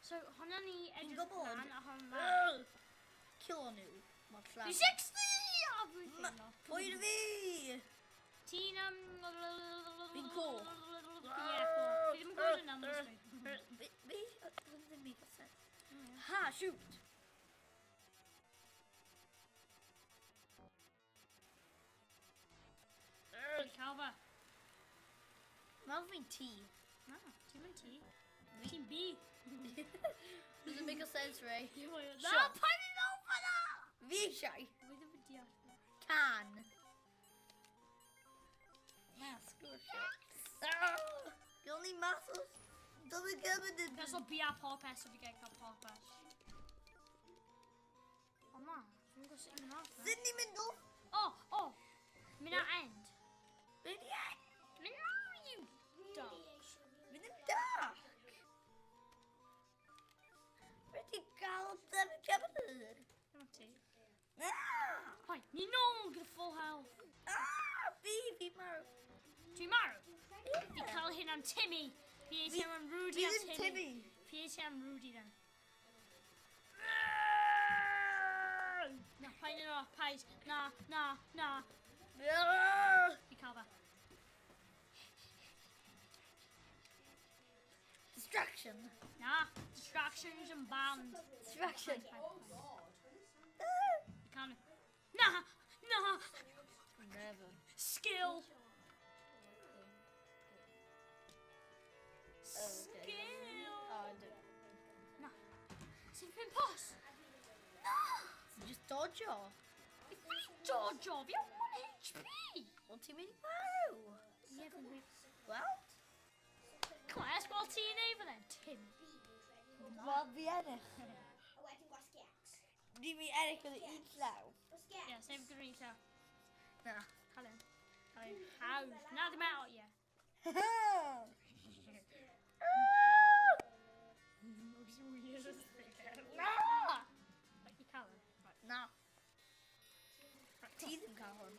So, hwnna ni edrych gwybod. mlaen a hwnna. Kilo nhw. Mor llaw. 360! A dwi'n teimlo. Pwy dy fi? Ti'n Fi'n cool. Ie, cool. Fi ddim yn gwybod yna, mae'n sweet. Fi? Doesn't even make sense. Ha, shoot. Dwi'n cael fe. Fel fi'n T. Na, ti'n mynd ti. Ti'n B. Doesn't make sense, Ray. Na, pa'n i'n off yna! Fi eisiau. Fi ddim yn deall. Can. Na, sgwr shit. Gael ni masos. Doesn't gymryd yn... Pes o B a popeth, so fi gael cael popeth. O na, dwi'n gwybod sut i'n mynd off. Sut ni'n mynd off? O! Mynd ar end. Mynd i end. Mynd ar you dog. Mynd yn dark. Wedi gael dim gymryd. Dyma ti. Na. Hoi, ni nôl gyda full health. Fi marw. Dwi'n marw. Fi cael hyn am Timmy. Fi eisiau am Rudy a Fi ddim Timmy. Timmy. Fi eisiau am Rudy then. Na, paid yn off, paid. Na. Fi cael fe. Distraction. Na, distractions yn band. Distraction. Fi cael nhw. Na. Never. Skill. Okay. Skill. I do. Na. Sy'n fi'n pos. Na. Just dodge o. Fi Jojo, fi am 1 HP. Wel, ti'n mynd i marw. Ie, fi'n mynd. Wel, Claes, gweld ti'n ei fan hyn, Tim. wel fi ennill. A wedyn gwasgiacs. Ni fi ennill gyda un llaw. Ie, sef gyda ni llaw. Na. Cael un. Hawdd. Na, ddim eto, ie. Na! Right, i cael un. Right. Na. Ti ddim cael hwn.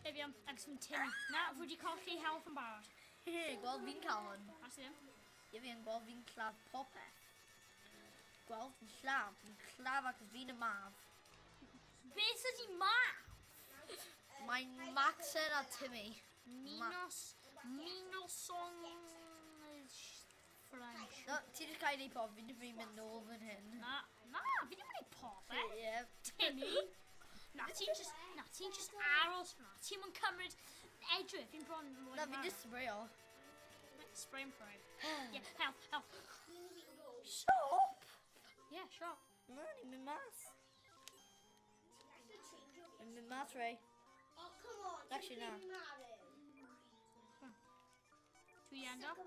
Efi am, agos fi'n Timmy. Na, fwy wedi colli health yn barod. Gweld fi'n cael hwn. As i ddim. Ie fi yn gweld fi'n claf popeth. Gweld fi'n llaw. Fi'n claf ac fi'n y maf. Beth ydi ma? Mae'n Maxen a Timmy. Minosong... French. No, ti wedi cael ei pob. Fi'n mynd nôl fan hyn. Na, fi ddim yn ei pop, Ie. Timmy. Na, ti'n just aros fyna. Ti'n mynd cymryd edrych. Fi'n bron... Na, fi'n just sprayo. Spray and pray. Yeah, health. Shop! Yeah, sure. Na, ni'n mynd mas. Ni'n mynd mas, Ray. Oh, come on. Actually, no. Dwi end up.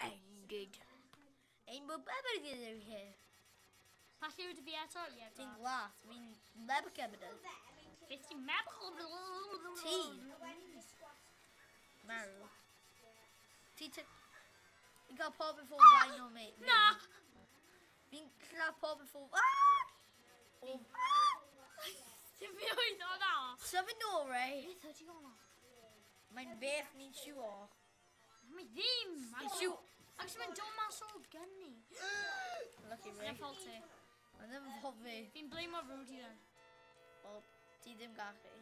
Ended. Ein bod beber gyda fi here. Falle yw dy fi eto? Ie, Ti'n da. glas. Fi'n leber gymryd. Beth ti'n meddwl? Ti. Marw. Ti ty... Fi'n cael pob yn ffwrdd fain o mi. Na! Fi'n cael pob yn ffwrdd... Ti'n fi oed o na? Sef yn ôl, Ray. Beth ydi o'na? Mae'n beth ni'n siw o. Mae ddim. Ni'n siw... Ac sy'n mynd dod mas o gynni. Lucky, Ie, Ray. ffol ti. Mae'n ddim yn ffodd fi. Fi'n blame o Rudy then. Wel, ti ddim gallu.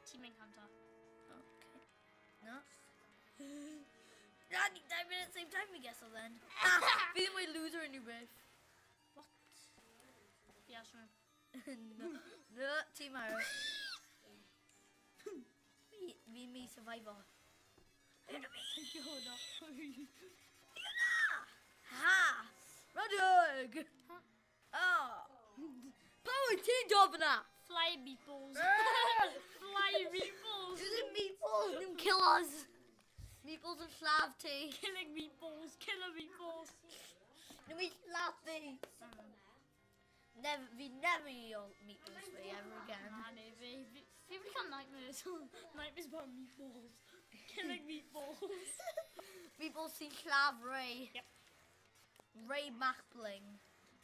Ti'n mynd canta. Okay. No? Na, ni 10 minutes same time, I guess, then. Fi ddim wedi loser yn rhywbeth. What? Ie, sy'n No, ti marw. Fi'n mi survivor. Ha! Radog! Oh! Power ti'n dob yna! Fly meatballs. Fly meatballs. Dwi'n meatballs, ddim killers! Meatballs yn llaf ti. Killing meatballs. Killer meatballs. Dwi'n mynd llaf ti. Fi never eat all meatballs for you ever again. Na, ne, fi wedi cael nightmares. Nightmares about meatballs. Killing meatballs. Meatballs sy'n llaf Ray. Yep. Ray Mackbling.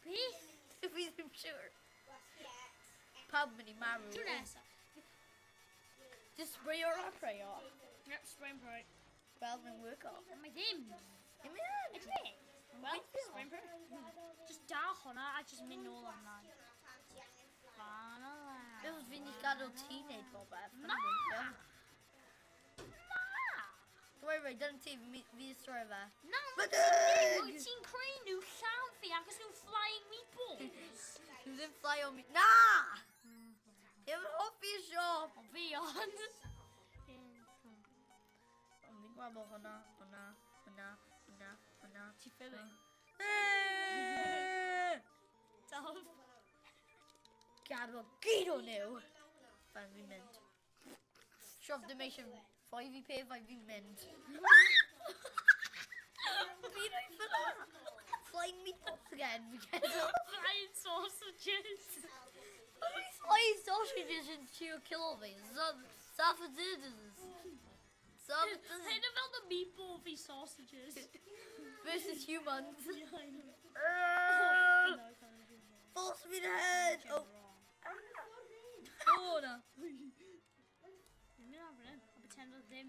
Beth? Fi ddim siwr. Pawb mynd i marw. Tro nesa. Just spray or a pray off. Yep, spray and pray. Fel mae'n work off. Mae ddim. Ym mynd. Ydw i? Wel, mae'n just da hwnna a just mynd nôl arna. Fan o Be os fi'n i gadw ti'n neud bobeth? Na! Na! Dweud rei, dyna ti, fi stroi fe. Na, Bydding! wyt ti'n creu nhw llawn fi achos nhw'n flying meatballs? Nhw ddim fly o mi... Na! Yw'n hoffi y siop. O fi ond. Ond fi'n gwabo hwnna. Ti ffilming? Dalf. Gadw o gyd o nhw. Fan fi'n mynd. Siop ddim eisiau ffoi fi pe fai fi'n mynd. Fi'n rhaid fyna. Flying meatballs again. Flying sausages. Flying sausages yn trio kill fi. Sausages. Hyn o fel the meatball fi sausages. Versus humans. Yeah, I know. Force me the head. Oh. Oh no. Dwi'n mynd ar hyn. I'll pretend oedd ddim.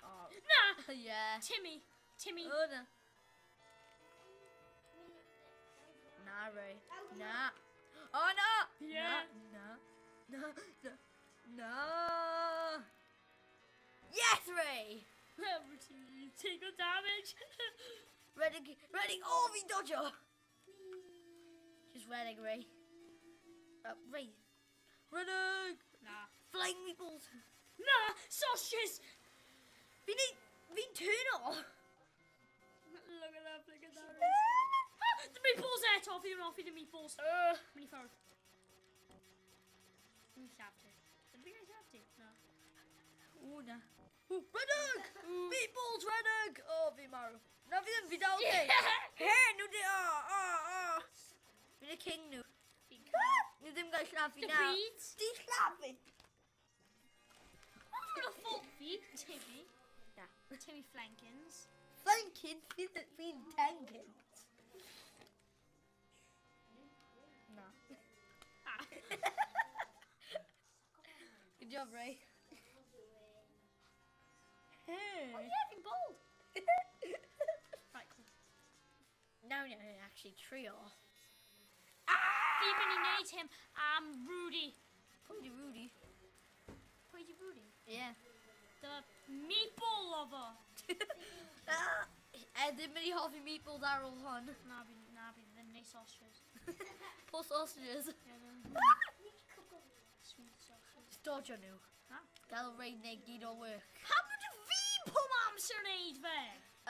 Oh. Na! Yeah. Timmy. Oh no. Nah, Ray. Nah. Oh no. Yeah. No. Yes, Ray. Take the damage. Redding. Oh, we dodger. Just Redding, Ray. Ray. Redding. Nah. Flying meatballs. Nah! Sausages! Fi'n turn off. Look at that. The meatballs eto! Fi yn offi the meatballs. Mynd I ffwrdd. Dwi'n lladd ti. Ydw i'n lladd ti? No. Ooh, na. Redding! Meatballs, Redding! Oh, fi marw. Na, fi ddim, fi dal di. Here, nhw di, Fi'n y king nhw. Nhw ddim gael lladd fi The na. beads? Di lladd fi. Mae'n o fault fi, Timmy. Na. Timmy Flankins. Flanking, fi'n tanking. Na. Ah. Good job, Ray. Oh yeah, fi'n bold. Right, cool. Now you're actually trio. Fi mynd I neud him am Rudy. Pwy Rudy? Pwy di Rudy? Yeah. The meatball lover. Ddim mynd I hoffi meatballs ar ôl hon. Na fi ddim neud sausages. Poor sausages. Sweet sausages. Dodger nhw. Ha? Gael Ray neu gyd o work. Pam ydw fi pob amser neud fe?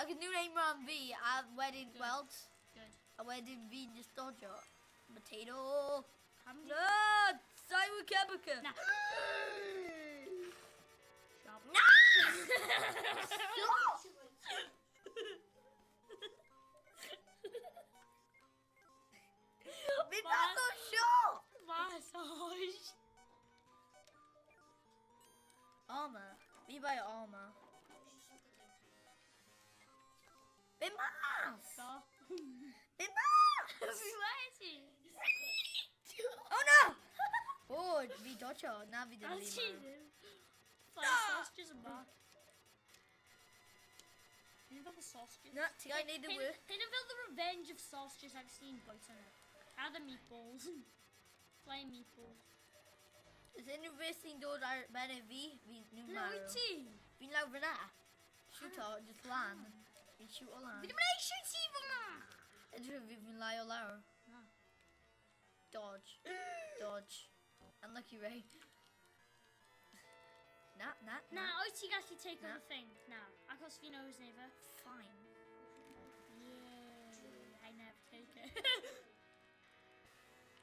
Ac yn nhw'n ein rhan fi, a wedyn Good. gweld, Good. a wedyn fi'n just dodger. Potato. Pam di... No! Simon Kebica. Na. Na! Fi'n fath o siop! Massage. Armour. Fi bai armour. Fi'n mas! So. Fi'n mas! Fi wedi. Oh no! Oh, fi dodger. Na fi ddim A fi ti marw. ddim. Flying sausages yma. Hyn fel the sausages. Na, ti gael neud y work. Hyn fel the revenge of sausages I've seen bite on it. A the meatballs. Flying meatballs. Is unrhyw beth sy'n dod ar ben fi, nhw'n No, marw. wyt ti? Fi'n lawr fyna. Shoot o, just lan. Fi'n shoot o lan. Fi ddim yn eisiau ti fyna. Ydw fi'n lai o lawr. Na. Dodge. Dodge. Unlucky Ray. Na. Na, wyt ti gallu take Na. on the thing? Na. Acos fi knows never. Fine. Yeah. I never take it.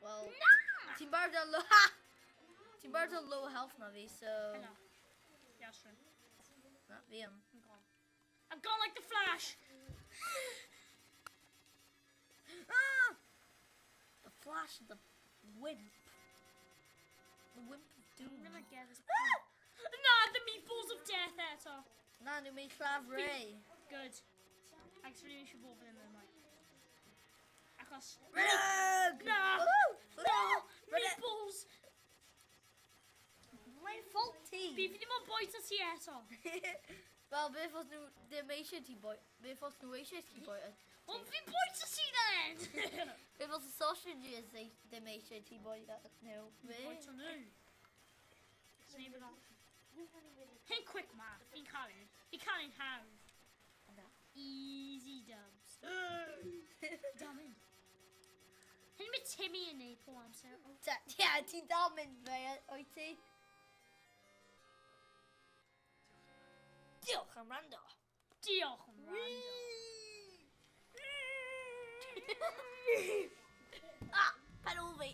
Well, Na! ti'n barod o low... Ti'n barod o low health na fi, so... Hello. Yeah, sure. Na, fi am. I'm gone. I'm gone like the Flash. Ah! The Flash, the wimp. The wimp of doom. I'm gonna get this. Ah! Nah, the meatballs of death eto. Na, nhw'n mynd llaf Ray. Good. Actually, we should both in there, Mike. Acos... Rug! Na! Woo! No! Rug! Meatballs! Mae'n fault ti. Fi ddim yn boet o ti eto. Wel, beth os nhw ddim eisiau ti boi... Beth os nhw eisiau ti boi... Ond fi'n bwyta ti then! Be fod y sausages ddim eisiau ti bwyta nhw? Bwyta nhw. Sef yna. Hyn quick math, fi'n cael un hawdd. Easy dubs. Damin. Hyn mae Timmy yn neud pob amser. Ie, ti'n dal mynd fe, wyt ti? Diolch am rando. Diolch yn rando. Pen ôl fi.